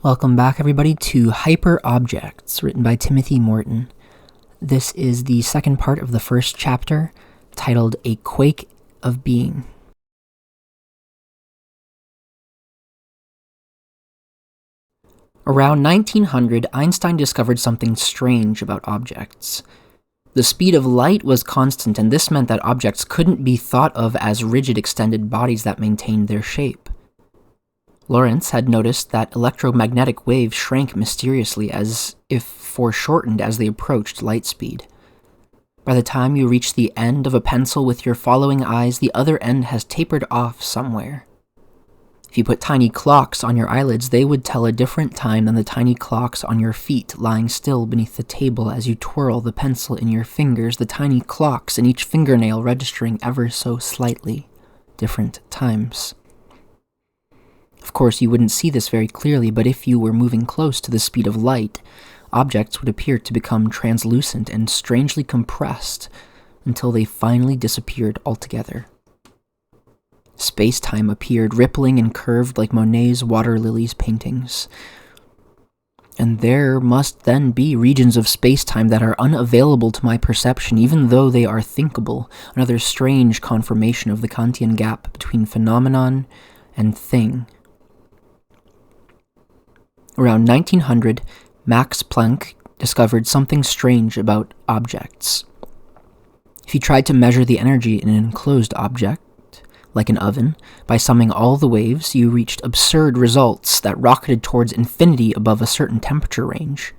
Welcome back, everybody, to Hyperobjects, written by Timothy Morton. This is the second part of the first chapter, titled A Quake of Being. Around 1900, Einstein discovered something strange about objects. The speed of light was constant, and this meant that objects couldn't be thought of as rigid extended bodies that maintained their shape. Lorentz had noticed that electromagnetic waves shrank mysteriously, as if foreshortened as they approached light speed. By the time you reach the end of a pencil with your following eyes, the other end has tapered off somewhere. If you put tiny clocks on your eyelids, they would tell a different time than the tiny clocks on your feet lying still beneath the table as you twirl the pencil in your fingers, the tiny clocks in each fingernail registering ever so slightly different times. Of course, you wouldn't see this very clearly, but if you were moving close to the speed of light, objects would appear to become translucent and strangely compressed until they finally disappeared altogether. Space-time appeared, rippling and curved like Monet's water lilies paintings. And there must then be regions of space-time that are unavailable to my perception, even though they are thinkable, another strange confirmation of the Kantian gap between phenomenon and thing. Around 1900, Max Planck discovered something strange about objects. If you tried to measure the energy in an enclosed object, like an oven, by summing all the waves, you reached absurd results that rocketed towards infinity above a certain temperature range,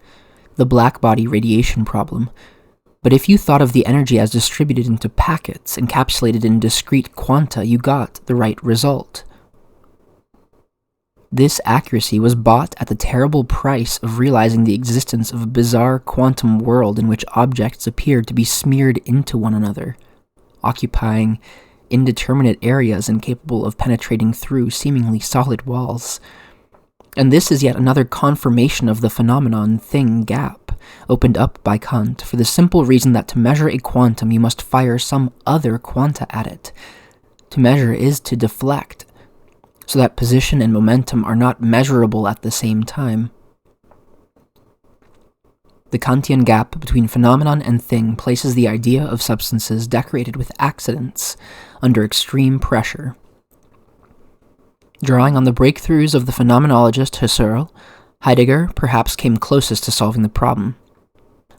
the black-body radiation problem. But if you thought of the energy as distributed into packets, encapsulated in discrete quanta, you got the right result. This accuracy was bought at the terrible price of realizing the existence of a bizarre quantum world in which objects appeared to be smeared into one another, occupying indeterminate areas incapable of penetrating through seemingly solid walls. And this is yet another confirmation of the phenomenon-thing gap, opened up by Kant, for the simple reason that to measure a quantum you must fire some other quanta at it. To measure is to deflect, so that position and momentum are not measurable at the same time. The Kantian gap between phenomenon and thing places the idea of substances decorated with accidents under extreme pressure. Drawing on the breakthroughs of the phenomenologist Husserl, Heidegger perhaps came closest to solving the problem.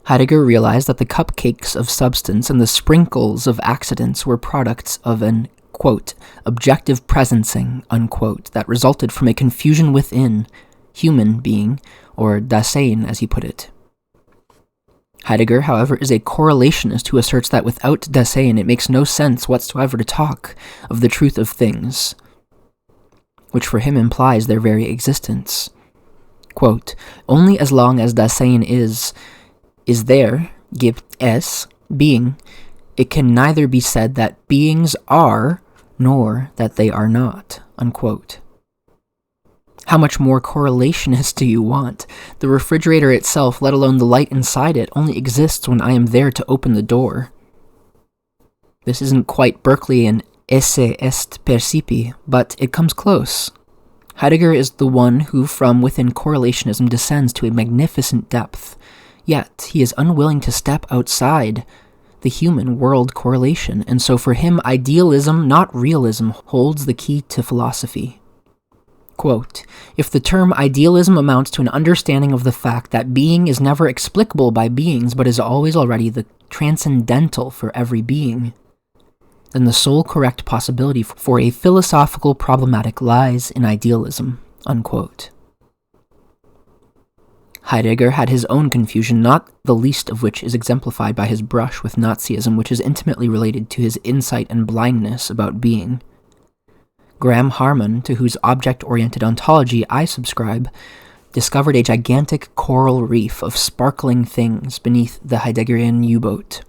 Heidegger realized that the cupcakes of substance and the sprinkles of accidents were products of an quote, objective presencing, unquote, that resulted from a confusion within human being, or Dasein as he put it. Heidegger, however, is a correlationist who asserts that without Dasein it makes no sense whatsoever to talk of the truth of things, which for him implies their very existence. Quote, only as long as Dasein is there, gibt es, being, it can neither be said that beings are, nor that they are not, unquote. How much more correlationist do you want? The refrigerator itself, let alone the light inside it, only exists when I am there to open the door. This isn't quite Berkeleyan esse est percipi, but it comes close. Heidegger is the one who from within correlationism descends to a magnificent depth, yet he is unwilling to step outside the human world correlation, and so for him idealism, not realism, holds the key to philosophy. Quote, if the term idealism amounts to an understanding of the fact that being is never explicable by beings but is always already the transcendental for every being, then the sole correct possibility for a philosophical problematic lies in idealism, unquote. Heidegger had his own confusion, not the least of which is exemplified by his brush with Nazism, which is intimately related to his insight and blindness about being. Graham Harman, to whose object-oriented ontology I subscribe, discovered a gigantic coral reef of sparkling things beneath the Heideggerian U-boat.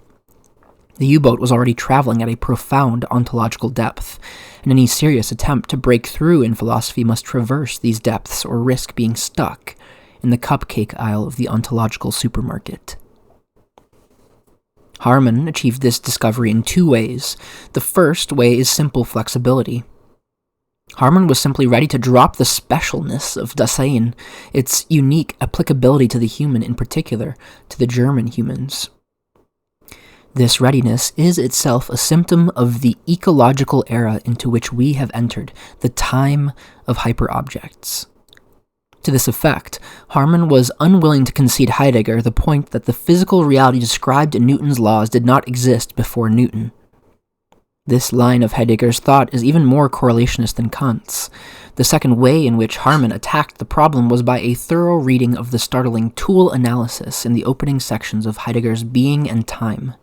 The U-boat was already traveling at a profound ontological depth, and any serious attempt to break through in philosophy must traverse these depths or risk being stuck in the cupcake aisle of the ontological supermarket. Harman achieved this discovery in two ways. The first way is simple flexibility. Harman was simply ready to drop the specialness of Dasein, its unique applicability to the human, in particular to the German humans. This readiness is itself a symptom of the ecological era into which we have entered, the time of hyperobjects. To this effect, Harman was unwilling to concede Heidegger the point that the physical reality described in Newton's laws did not exist before Newton. This line of Heidegger's thought is even more correlationist than Kant's. The second way in which Harman attacked the problem was by a thorough reading of the startling tool analysis in the opening sections of Heidegger's Being and Time.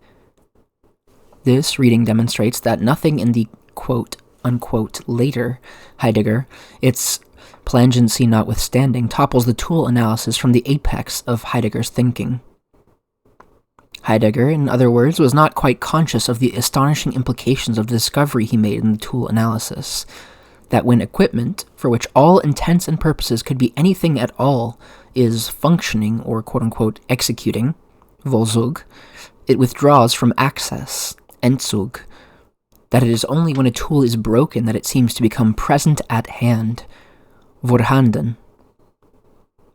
This reading demonstrates that nothing in the quote-unquote later Heidegger, its plangency notwithstanding, topples the tool analysis from the apex of Heidegger's thinking. Heidegger, in other words, was not quite conscious of the astonishing implications of the discovery he made in the tool analysis, that when equipment, for which all intents and purposes could be anything at all, is functioning or quote-unquote executing, Vollzug, it withdraws from access, Entzug, that it is only when a tool is broken that it seems to become present at hand, Vorhanden.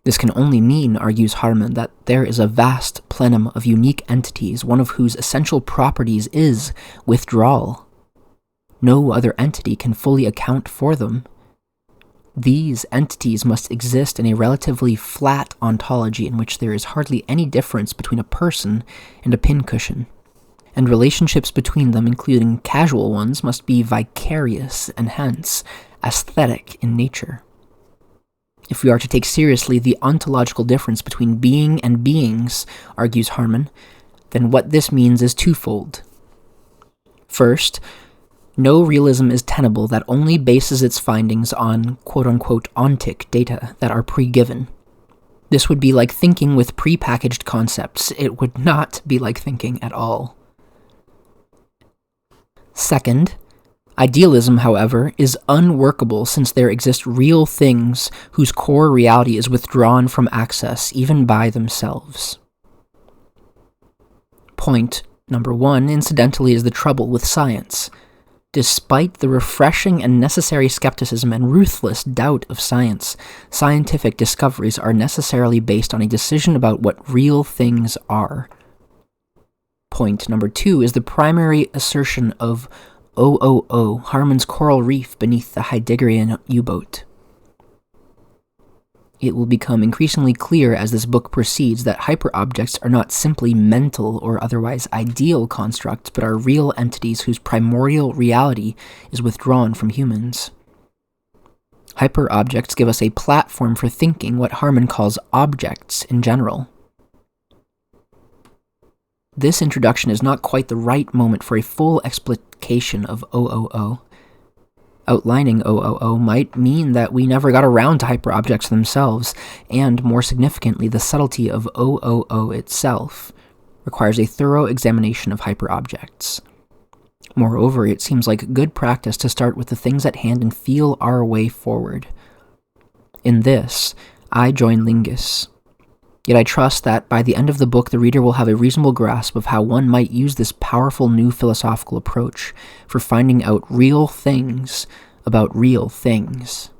This can only mean, argues Harman, that there is a vast plenum of unique entities, one of whose essential properties is withdrawal. No other entity can fully account for them. These entities must exist in a relatively flat ontology in which there is hardly any difference between a person and a pincushion, and relationships between them, including casual ones, must be vicarious and hence aesthetic in nature. If we are to take seriously the ontological difference between being and beings, argues Harman, then what this means is twofold. First, no realism is tenable that only bases its findings on quote-unquote ontic data that are pre-given. This would be like thinking with pre-packaged concepts. It would not be like thinking at all. Second, idealism, however, is unworkable since there exist real things whose core reality is withdrawn from access, even by themselves. Point number one, incidentally, is the trouble with science. Despite the refreshing and necessary skepticism and ruthless doubt of science, scientific discoveries are necessarily based on a decision about what real things are. Point number two is the primary assertion of OOO, Harman's coral reef beneath the Heideggerian U-boat. It will become increasingly clear as this book proceeds that hyperobjects are not simply mental or otherwise ideal constructs, but are real entities whose primordial reality is withdrawn from humans. Hyperobjects give us a platform for thinking what Harman calls objects in general. This introduction is not quite the right moment for a full explication of OOO. Outlining OOO might mean that we never got around to hyperobjects themselves, and more significantly, the subtlety of OOO itself requires a thorough examination of hyperobjects. Moreover, it seems like good practice to start with the things at hand and feel our way forward. In this, I join Lingus. Yet I trust that by the end of the book the reader will have a reasonable grasp of how one might use this powerful new philosophical approach for finding out real things about real things.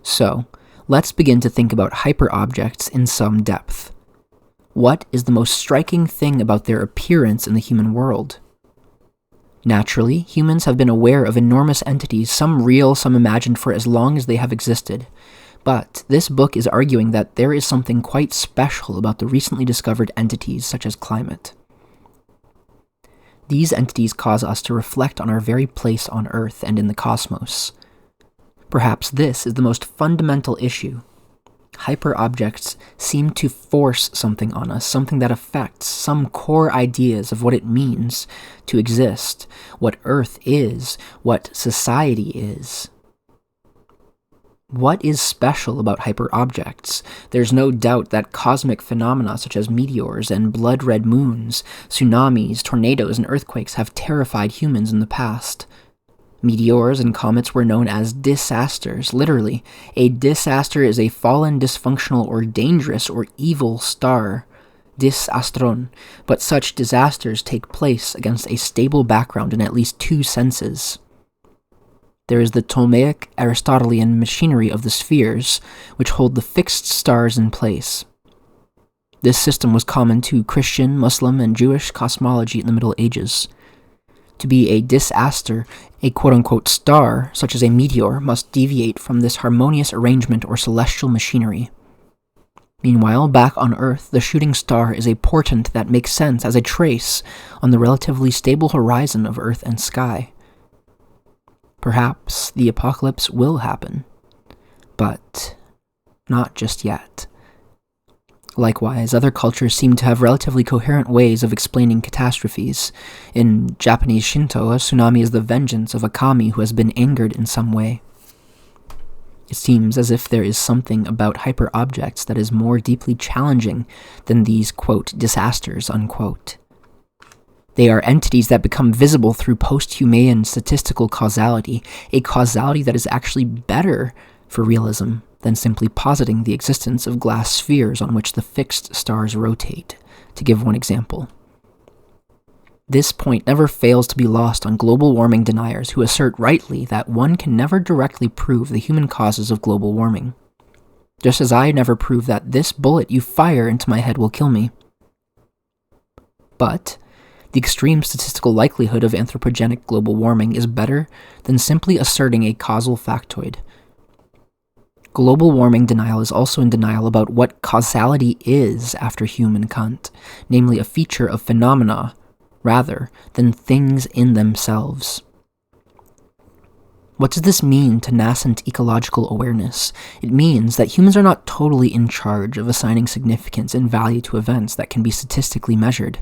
So, let's begin to think about hyperobjects in some depth. What is the most striking thing about their appearance in the human world? Naturally, humans have been aware of enormous entities, some real, some imagined, for as long as they have existed. But this book is arguing that there is something quite special about the recently discovered entities such as climate. These entities cause us to reflect on our very place on Earth and in the cosmos. Perhaps this is the most fundamental issue. Hyperobjects seem to force something on us, something that affects some core ideas of what it means to exist, what Earth is, what society is. What is special about hyperobjects? There's no doubt that cosmic phenomena such as meteors and blood-red moons, tsunamis, tornadoes, and earthquakes have terrified humans in the past. Meteors and comets were known as disasters. Literally, a disaster is a fallen, dysfunctional, or dangerous or evil star. Disastron. But such disasters take place against a stable background in at least two senses. there is the Ptolemaic Aristotelian machinery of the spheres, which hold the fixed stars in place. This system was common to Christian, Muslim, and Jewish cosmology in the Middle Ages. To be a disaster, a quote-unquote star, such as a meteor, must deviate from this harmonious arrangement or celestial machinery. Meanwhile, back on Earth, the shooting star is a portent that makes sense as a trace on the relatively stable horizon of Earth and sky. Perhaps the apocalypse will happen, but not just yet. Likewise, other cultures seem to have relatively coherent ways of explaining catastrophes. In Japanese Shinto, a tsunami is the vengeance of a kami who has been angered in some way. It seems as if there is something about hyperobjects that is more deeply challenging than these, quote, disasters, unquote. They are entities that become visible through post-Humean statistical causality, a causality that is actually better for realism than simply positing the existence of glass spheres on which the fixed stars rotate, to give one example. This point never fails to be lost on global warming deniers who assert rightly that one can never directly prove the human causes of global warming, just as I never prove that this bullet you fire into my head will kill me. But the extreme statistical likelihood of anthropogenic global warming is better than simply asserting a causal factoid. Global warming denial is also in denial about what causality is after Hume and Kant, namely a feature of phenomena rather than things in themselves. What does this mean to nascent ecological awareness? It means that humans are not totally in charge of assigning significance and value to events that can be statistically measured.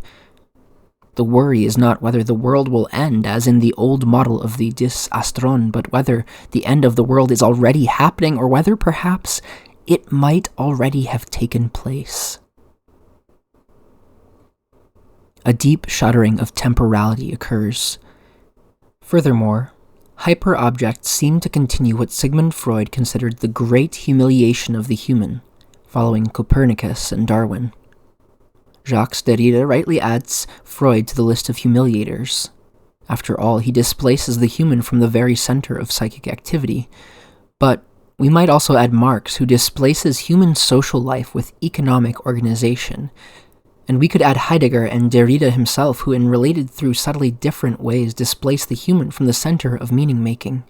The worry is not whether the world will end, as in the old model of the dis astron, but whether the end of the world is already happening, or whether perhaps it might already have taken place. A deep shuddering of temporality occurs. Furthermore, hyperobjects seem to continue what Sigmund Freud considered the great humiliation of the human, following Copernicus and Darwin. Jacques Derrida rightly adds Freud to the list of humiliators. After all, he displaces the human from the very center of psychic activity. But we might also add Marx, who displaces human social life with economic organization. And we could add Heidegger and Derrida himself, who in related through subtly different ways displace the human from the center of meaning-making.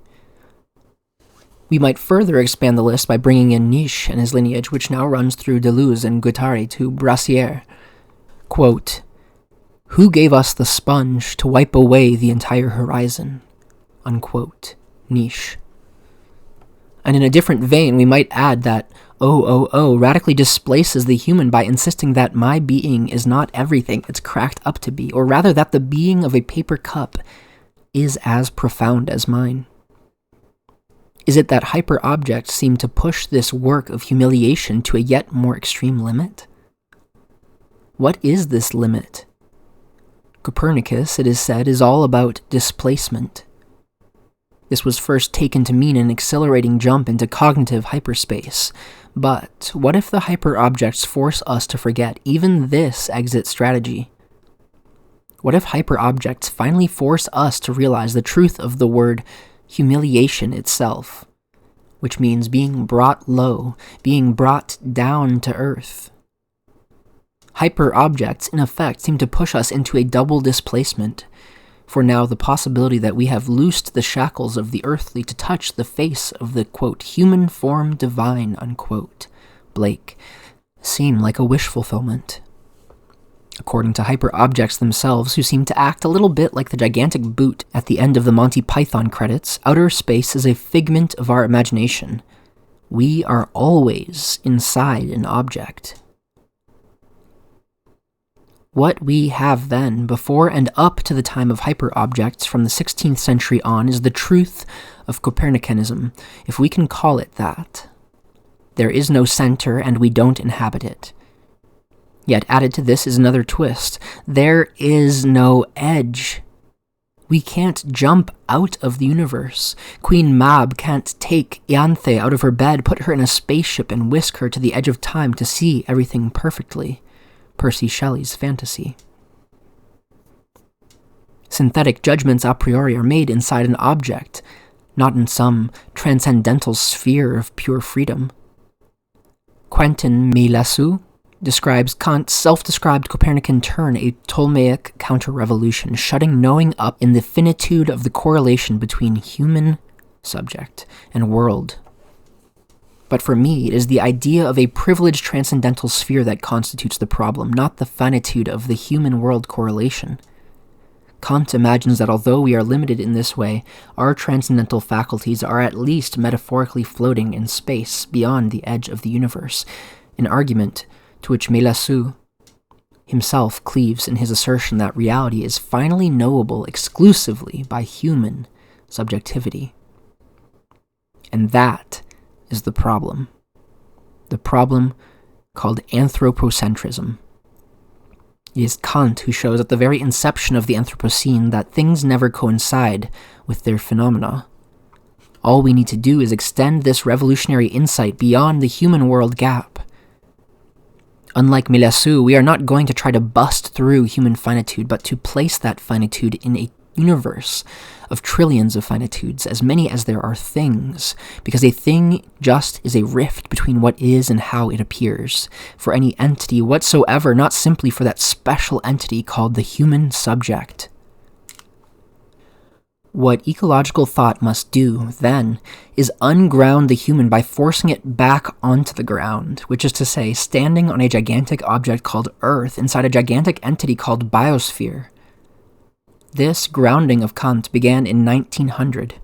We might further expand the list by bringing in Nietzsche and his lineage, which now runs through Deleuze and Guattari to Brassier. Quote, "Who gave us the sponge to wipe away the entire horizon?" Unquote. Nietzsche. And in a different vein, we might add that OOO radically displaces the human by insisting that my being is not everything it's cracked up to be, or rather that the being of a paper cup is as profound as mine. Is it that hyperobjects seem to push this work of humiliation to a yet more extreme limit? What is this limit? Copernicus, it is said, is all about displacement. This was first taken to mean an accelerating jump into cognitive hyperspace. But what if the hyperobjects force us to forget even this exit strategy? What if hyperobjects finally force us to realize the truth of the word humiliation itself, which means being brought low, being brought down to earth? Hyperobjects, in effect, seem to push us into a double displacement, for now the possibility that we have loosed the shackles of the earthly to touch the face of the, quote, human form divine, unquote, Blake, seem like a wish fulfillment. According to hyperobjects themselves, who seem to act a little bit like the gigantic boot at the end of the Monty Python credits, outer space is a figment of our imagination. We are always inside an object. What we have then, before and up to the time of hyperobjects from the 16th century on, is the truth of Copernicanism, if we can call it that. There is no center, and we don't inhabit it. Yet added to this is another twist. There is no edge. We can't jump out of the universe. Queen Mab can't take Ianthe out of her bed, put her in a spaceship, and whisk her to the edge of time to see everything perfectly. Percy Shelley's fantasy. Synthetic judgments a priori are made inside an object, not in some transcendental sphere of pure freedom. Quentin Meillassoux describes Kant's self-described Copernican turn a Ptolemaic counter-revolution, shutting knowing up in the finitude of the correlation between human subject and world. But for me, it is the idea of a privileged transcendental sphere that constitutes the problem, not the finitude of the human-world correlation. Kant imagines that although we are limited in this way, our transcendental faculties are at least metaphorically floating in space beyond the edge of the universe, an argument to which Meillassoux himself cleaves in his assertion that reality is finally knowable exclusively by human subjectivity. And that is the problem called anthropocentrism. It is Kant who shows at the very inception of the Anthropocene that things never coincide with their phenomena. All we need to do is extend this revolutionary insight beyond the human-world gap. Unlike Meillassoux, we are not going to try to bust through human finitude, but to place that finitude in a universe of trillions of finitudes, as many as there are things, because a thing just is a rift between what is and how it appears, for any entity whatsoever, not simply for that special entity called the human subject. What ecological thought must do, then, is unground the human by forcing it back onto the ground, which is to say, standing on a gigantic object called Earth inside a gigantic entity called biosphere. This grounding of Kant began in 1900.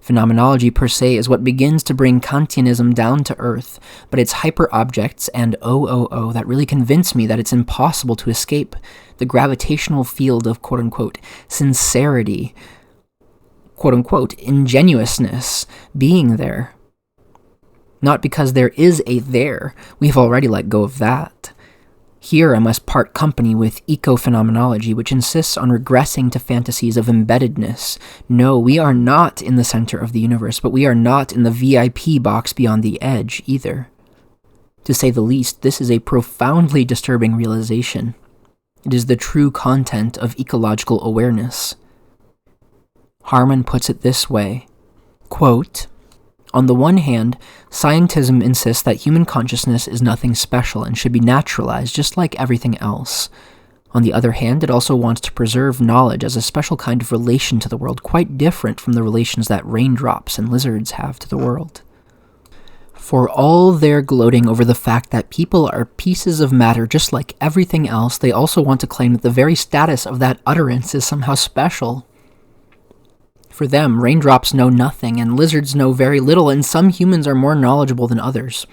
Phenomenology per se is what begins to bring Kantianism down to earth, but it's hyperobjects and OOO that really convince me that it's impossible to escape the gravitational field of quote-unquote sincerity, quote-unquote ingenuousness being there. Not because there is a there, we've already let go of that. Here I must part company with eco-phenomenology, which insists on regressing to fantasies of embeddedness. No, we are not in the center of the universe, but we are not in the VIP box beyond the edge either. To say the least, this is a profoundly disturbing realization. It is the true content of ecological awareness. Harman puts it this way, quote, "On the one hand, scientism insists that human consciousness is nothing special and should be naturalized just like everything else. On the other hand, it also wants to preserve knowledge as a special kind of relation to the world, quite different from the relations that raindrops and lizards have to the world. For all their gloating over the fact that people are pieces of matter just like everything else, they also want to claim that the very status of that utterance is somehow special. For them, raindrops know nothing, and lizards know very little, and some humans are more knowledgeable than others.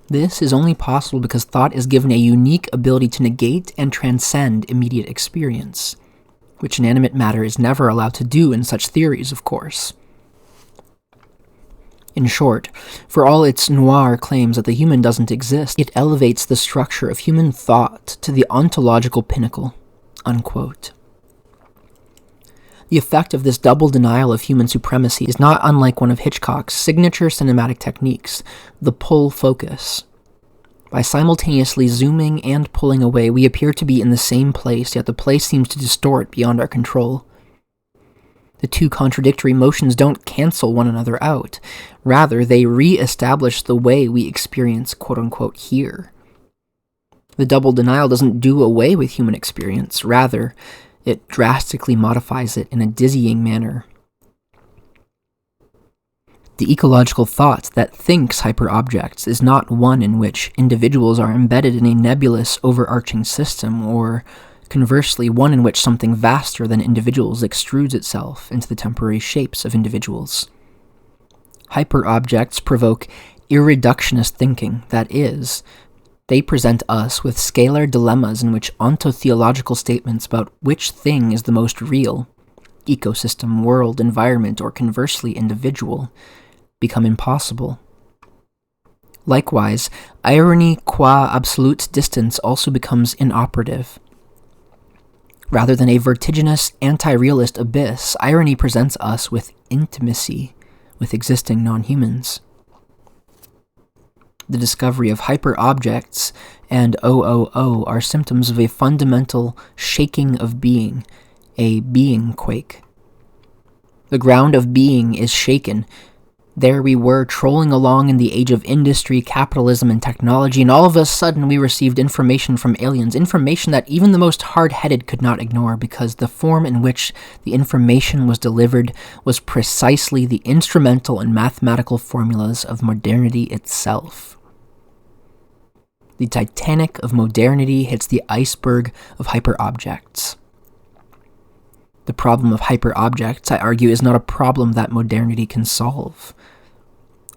This is only possible because thought is given a unique ability to negate and transcend immediate experience, which inanimate matter is never allowed to do in such theories, of course. In short, for all its noir claims that the human doesn't exist, it elevates the structure of human thought to the ontological pinnacle." Unquote. The effect of this double denial of human supremacy is not unlike one of Hitchcock's signature cinematic techniques, the pull focus. By simultaneously zooming and pulling away, we appear to be in the same place, yet the place seems to distort beyond our control. The two contradictory motions don't cancel one another out. Rather, they re-establish the way we experience quote-unquote here. The double denial doesn't do away with human experience. Rather, it drastically modifies it in a dizzying manner. The ecological thought that thinks hyperobjects is not one in which individuals are embedded in a nebulous overarching system, or conversely, one in which something vaster than individuals extrudes itself into the temporary shapes of individuals. Hyperobjects provoke irreductionist thinking, that is, they present us with scalar dilemmas in which ontotheological statements about which thing is the most real, ecosystem, world, environment, or conversely individual, become impossible. Likewise, irony qua absolute distance also becomes inoperative. Rather than a vertiginous, anti-realist abyss, irony presents us with intimacy with existing non-humans. The discovery of hyperobjects and OOO are symptoms of a fundamental shaking of being, a being quake. The ground of being is shaken. There we were, trolling along in the age of industry, capitalism, and technology, and all of a sudden we received information from aliens, information that even the most hard-headed could not ignore, because the form in which the information was delivered was precisely the instrumental and mathematical formulas of modernity itself. The Titanic of modernity hits the iceberg of hyperobjects. The problem of hyperobjects, I argue, is not a problem that modernity can solve.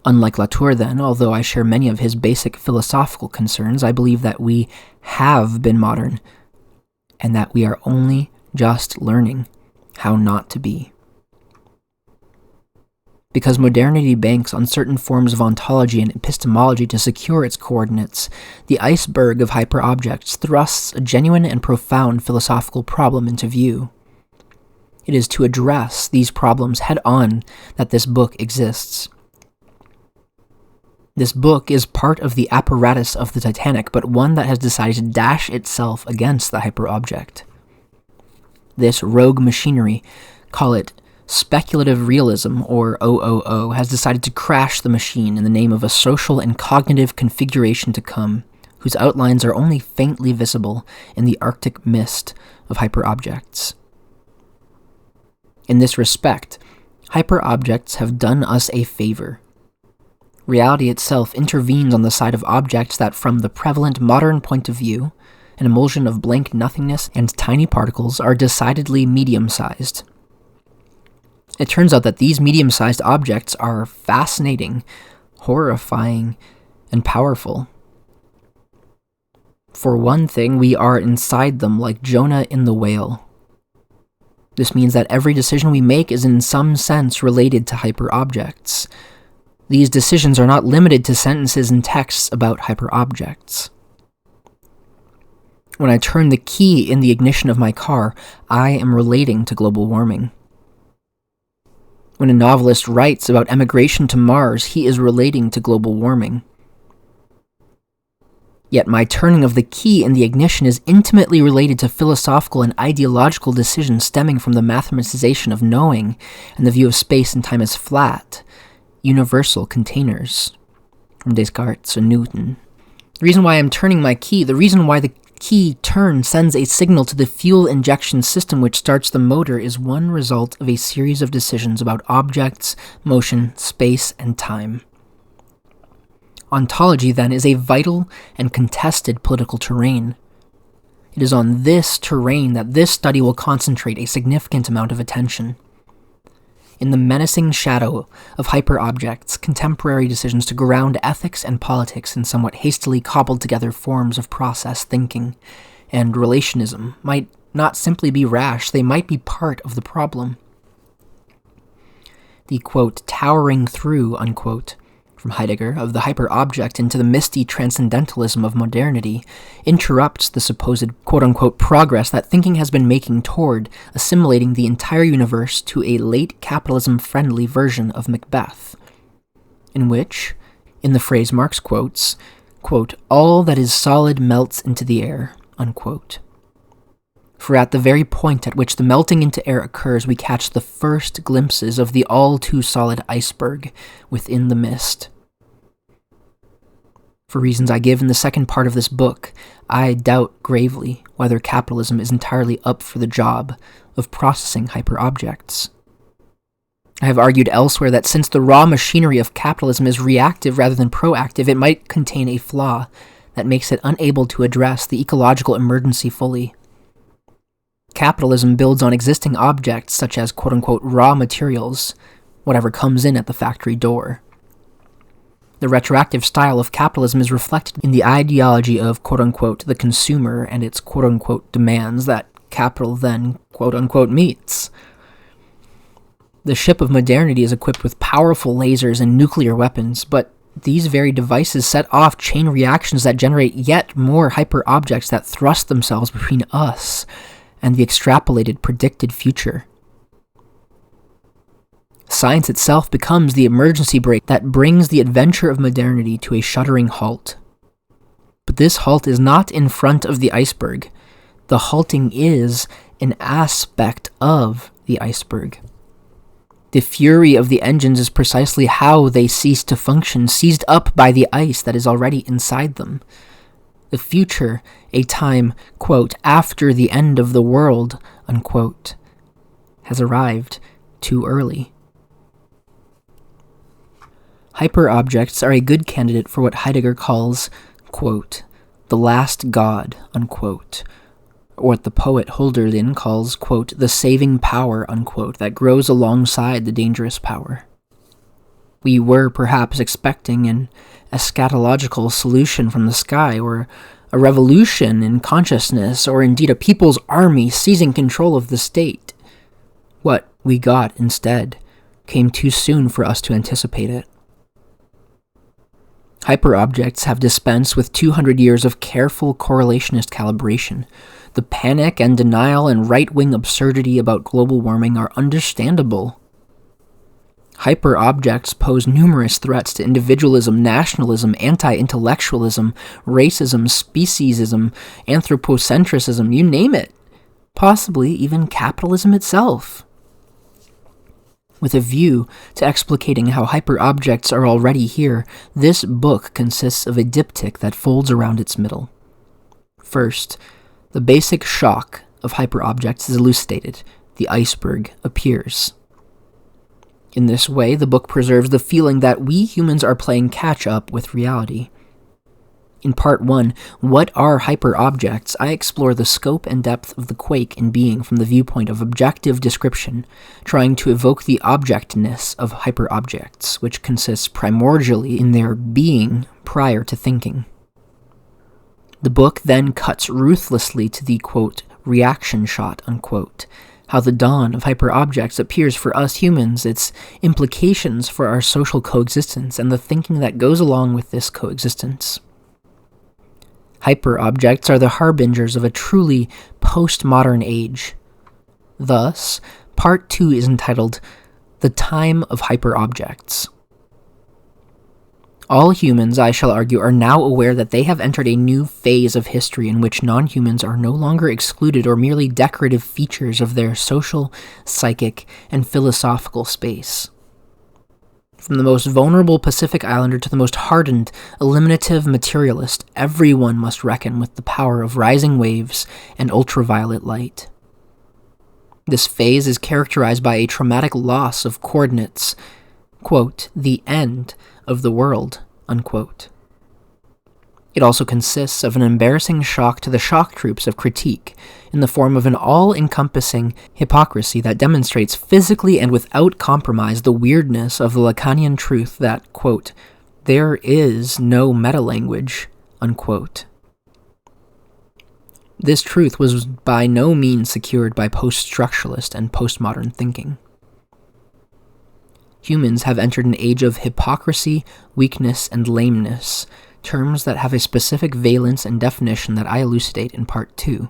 Unlike Latour, then, although I share many of his basic philosophical concerns, I believe that we have been modern, and that we are only just learning how not to be. Because modernity banks on certain forms of ontology and epistemology to secure its coordinates, the iceberg of hyperobjects thrusts a genuine and profound philosophical problem into view. It is to address these problems head-on that this book exists. This book is part of the apparatus of the Titanic, but one that has decided to dash itself against the hyperobject. This rogue machinery, call it speculative realism, or OOO, has decided to crash the machine in the name of a social and cognitive configuration to come, whose outlines are only faintly visible in the Arctic mist of hyperobjects. In this respect, hyperobjects have done us a favor. Reality itself intervenes on the side of objects that, from the prevalent modern point of view, an emulsion of blank nothingness and tiny particles, are decidedly medium-sized. It turns out that these medium-sized objects are fascinating, horrifying, and powerful. For one thing, we are inside them like Jonah in the whale. This means that every decision we make is in some sense related to hyperobjects. These decisions are not limited to sentences and texts about hyperobjects. When I turn the key in the ignition of my car, I am relating to global warming. When a novelist writes about emigration to Mars, he is relating to global warming. Yet my turning of the key in the ignition is intimately related to philosophical and ideological decisions stemming from the mathematization of knowing and the view of space and time as flat, universal containers, from Descartes and Newton. The reason why I'm turning my key, the reason why the key turn sends a signal to the fuel injection system which starts the motor, is one result of a series of decisions about objects, motion, space, and time. Ontology, then, is a vital and contested political terrain. It is on this terrain that this study will concentrate a significant amount of attention. In the menacing shadow of hyperobjects, contemporary decisions to ground ethics and politics in somewhat hastily cobbled together forms of process thinking and relationism might not simply be rash, they might be part of the problem. The, quote, towering through, unquote, from Heidegger, of the hyperobject into the misty transcendentalism of modernity, interrupts the supposed quote-unquote progress that thinking has been making toward assimilating the entire universe to a late capitalism-friendly version of Macbeth, in which, in the phrase Marx quotes, quote, all that is solid melts into the air, unquote. For at the very point at which the melting into air occurs, we catch the first glimpses of the all-too-solid iceberg within the mist. For reasons I give in the second part of this book, I doubt gravely whether capitalism is entirely up for the job of processing hyperobjects. I have argued elsewhere that since the raw machinery of capitalism is reactive rather than proactive, it might contain a flaw that makes it unable to address the ecological emergency fully. Capitalism builds on existing objects such as quote-unquote raw materials, whatever comes in at the factory door. The retroactive style of capitalism is reflected in the ideology of quote-unquote the consumer and its quote-unquote demands that capital then quote-unquote meets. The ship of modernity is equipped with powerful lasers and nuclear weapons, but these very devices set off chain reactions that generate yet more hyperobjects that thrust themselves between us and the extrapolated predicted future. Science itself becomes the emergency brake that brings the adventure of modernity to a shuddering halt. But this halt is not in front of the iceberg. The halting is an aspect of the iceberg. The fury of the engines is precisely how they cease to function, seized up by the ice that is already inside them. The future, a time, quote, after the end of the world, unquote, has arrived too early. Hyperobjects are a good candidate for what Heidegger calls, quote, the last god, unquote, or what the poet Hölderlin calls, quote, the saving power, unquote, that grows alongside the dangerous power. We were perhaps expecting an eschatological solution from the sky, or a revolution in consciousness, or indeed a people's army seizing control of the state. What we got instead came too soon for us to anticipate it. Hyperobjects have dispensed with 200 years of careful correlationist calibration. The panic and denial and right-wing absurdity about global warming are understandable. Hyperobjects pose numerous threats to individualism, nationalism, anti-intellectualism, racism, speciesism, anthropocentrism, you name it. Possibly even capitalism itself. With a view to explicating how hyperobjects are already here, this book consists of a diptych that folds around its middle. First, the basic shock of hyperobjects is elucidated. The iceberg appears. In this way, the book preserves the feeling that we humans are playing catch-up with reality. In Part 1, What Are Hyperobjects?, I explore the scope and depth of the quake in being from the viewpoint of objective description, trying to evoke the objectness of hyperobjects, which consists primordially in their being prior to thinking. The book then cuts ruthlessly to the, quote, reaction shot, unquote, how the dawn of hyperobjects appears for us humans, its implications for our social coexistence, and the thinking that goes along with this coexistence. Hyperobjects are the harbingers of a truly postmodern age. Thus, Part 2 is entitled, The Time of Hyperobjects. All humans, I shall argue, are now aware that they have entered a new phase of history in which non-humans are no longer excluded or merely decorative features of their social, psychic, and philosophical space. From the most vulnerable Pacific Islander to the most hardened, eliminative materialist, everyone must reckon with the power of rising waves and ultraviolet light. This phase is characterized by a traumatic loss of coordinates, quote, the end of the world, unquote. It also consists of an embarrassing shock to the shock troops of critique, in the form of an all-encompassing hypocrisy that demonstrates physically and without compromise the weirdness of the Lacanian truth that, quote, there is no meta-language, unquote. This truth was by no means secured by post-structuralist and postmodern thinking. Humans have entered an age of hypocrisy, weakness, and lameness, terms that have a specific valence and definition that I elucidate in Part 2.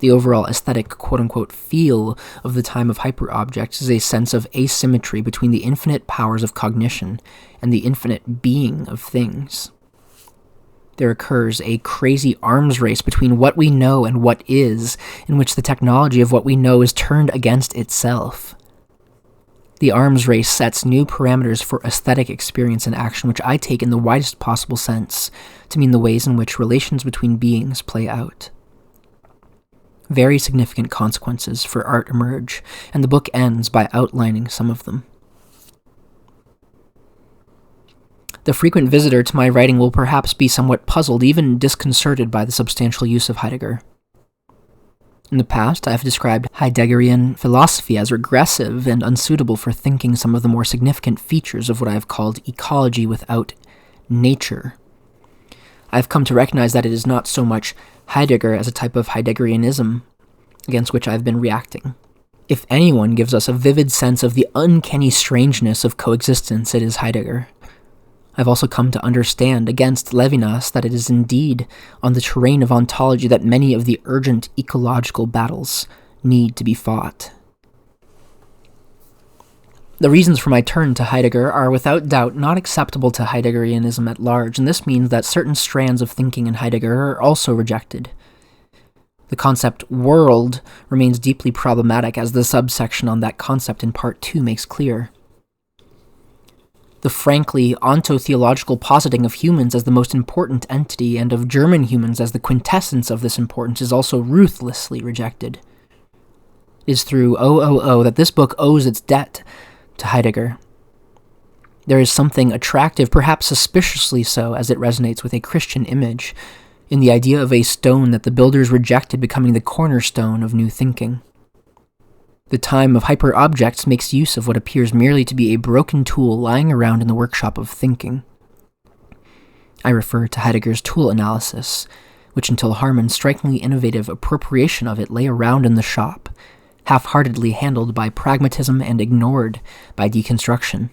The overall aesthetic quote-unquote feel of the time of hyperobjects is a sense of asymmetry between the infinite powers of cognition and the infinite being of things. There occurs a crazy arms race between what we know and what is, in which the technology of what we know is turned against itself. The arms race sets new parameters for aesthetic experience and action, which I take in the widest possible sense to mean the ways in which relations between beings play out. Very significant consequences for art emerge, and the book ends by outlining some of them. The frequent visitor to my writing will perhaps be somewhat puzzled, even disconcerted by the substantial use of Heidegger. In the past, I have described Heideggerian philosophy as regressive and unsuitable for thinking some of the more significant features of what I have called ecology without nature. I have come to recognize that it is not so much Heidegger as a type of Heideggerianism against which I have been reacting. If anyone gives us a vivid sense of the uncanny strangeness of coexistence, it is Heidegger. I've also come to understand against Levinas that it is indeed on the terrain of ontology that many of the urgent ecological battles need to be fought. The reasons for my turn to Heidegger are without doubt not acceptable to Heideggerianism at large, and this means that certain strands of thinking in Heidegger are also rejected. The concept world remains deeply problematic, as the subsection on that concept in Part 2 makes clear. The frankly ontotheological positing of humans as the most important entity and of German humans as the quintessence of this importance is also ruthlessly rejected. It is through OOO that this book owes its debt to Heidegger. There is something attractive, perhaps suspiciously so, as it resonates with a Christian image, in the idea of a stone that the builders rejected becoming the cornerstone of new thinking. The time of hyperobjects makes use of what appears merely to be a broken tool lying around in the workshop of thinking. I refer to Heidegger's tool analysis, which until Harman's strikingly innovative appropriation of it lay around in the shop, half-heartedly handled by pragmatism and ignored by deconstruction.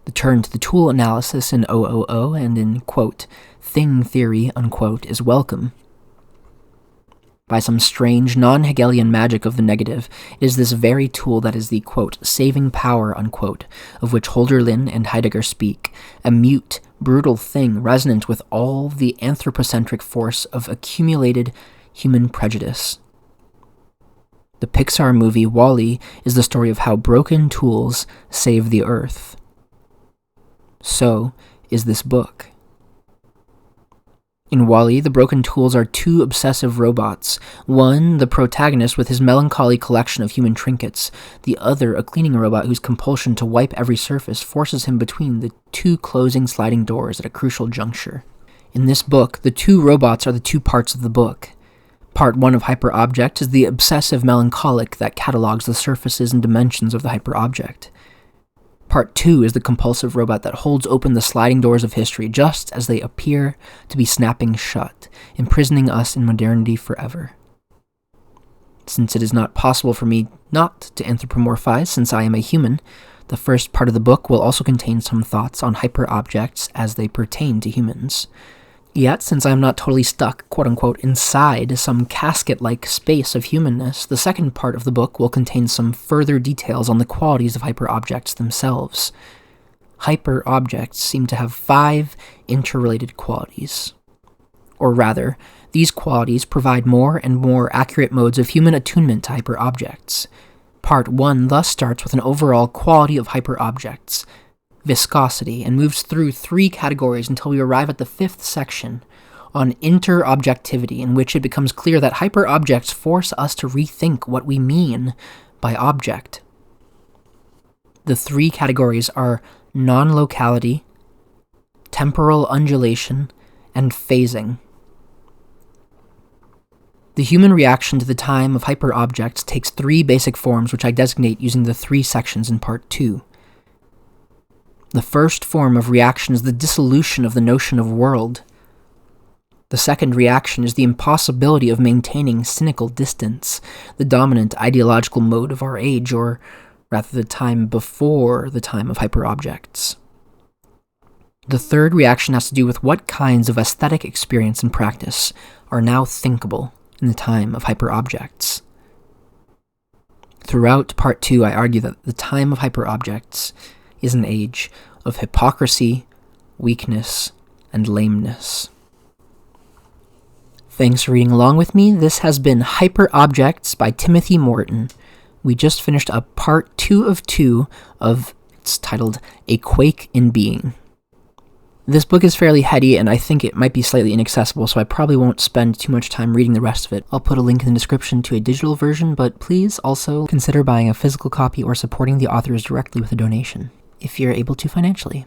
The turn to the tool analysis in OOO and in, quote, thing theory, unquote, is welcome. By some strange, non-Hegelian magic of the negative, it is this very tool that is the, quote, saving power, unquote, of which Hölderlin and Heidegger speak, a mute, brutal thing resonant with all the anthropocentric force of accumulated human prejudice. The Pixar movie WALL-E is the story of how broken tools save the earth. So is this book. In WALL-E, the broken tools are two obsessive robots. One, the protagonist with his melancholy collection of human trinkets. The other, a cleaning robot whose compulsion to wipe every surface forces him between the two closing sliding doors at a crucial juncture. In this book, the two robots are the two parts of the book. Part 1 of Hyperobject is the obsessive melancholic that catalogs the surfaces and dimensions of the hyperobject. Part 2 is the compulsive robot that holds open the sliding doors of history just as they appear to be snapping shut, imprisoning us in modernity forever. Since it is not possible for me not to anthropomorphize since I am a human, the first part of the book will also contain some thoughts on hyperobjects as they pertain to humans. Yet, since I am not totally stuck, quote-unquote, inside some casket-like space of humanness, the second part of the book will contain some further details on the qualities of hyperobjects themselves. Hyperobjects seem to have 5 interrelated qualities. Or rather, these qualities provide more and more accurate modes of human attunement to hyperobjects. Part 1 thus starts with an overall quality of hyperobjects, viscosity, and moves through 3 categories until we arrive at the 5th section on interobjectivity, in which it becomes clear that hyperobjects force us to rethink what we mean by object. The 3 categories are non-locality, temporal undulation, and phasing. The human reaction to the time of hyperobjects takes 3 basic forms, which I designate using the 3 sections in Part 2. The first form of reaction is the dissolution of the notion of world. The second reaction is the impossibility of maintaining cynical distance, the dominant ideological mode of our age, or rather the time before the time of hyperobjects. The third reaction has to do with what kinds of aesthetic experience and practice are now thinkable in the time of hyperobjects. Throughout Part 2, I argue that the time of hyperobjects is an age of hypocrisy, weakness, and lameness. Thanks for reading along with me. This has been Hyperobjects by Timothy Morton. We just finished up Part 2 of 2 of, it's titled, A Quake in Being. This book is fairly heady, and I think it might be slightly inaccessible, so I probably won't spend too much time reading the rest of it. I'll put a link in the description to a digital version, but please also consider buying a physical copy or supporting the authors directly with a donation, if you're able to financially.